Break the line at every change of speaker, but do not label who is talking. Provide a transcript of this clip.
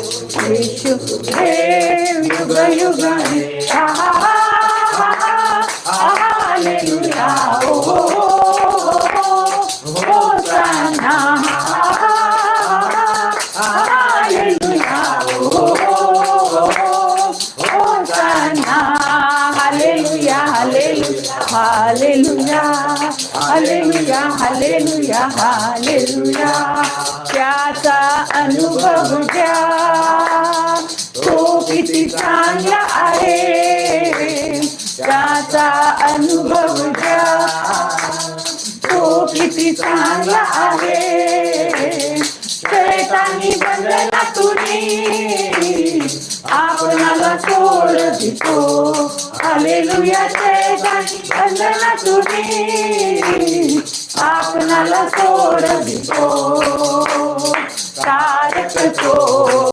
येशू देव युग युगाने hallelujah hosanna hallelujah hosanna hallelujah hallelujah hallelujah hallelujah hallelujah त्याचा अनुभव घ्या तो किती चांगला आहे त्याचा अनुभव घ्या तो किती चांगला आहे शैतानी बंधनातुनी आपणाला सोड देतो हालेलुया शैतानी बंधनातुनी आपणाला सोड देतो तारक तो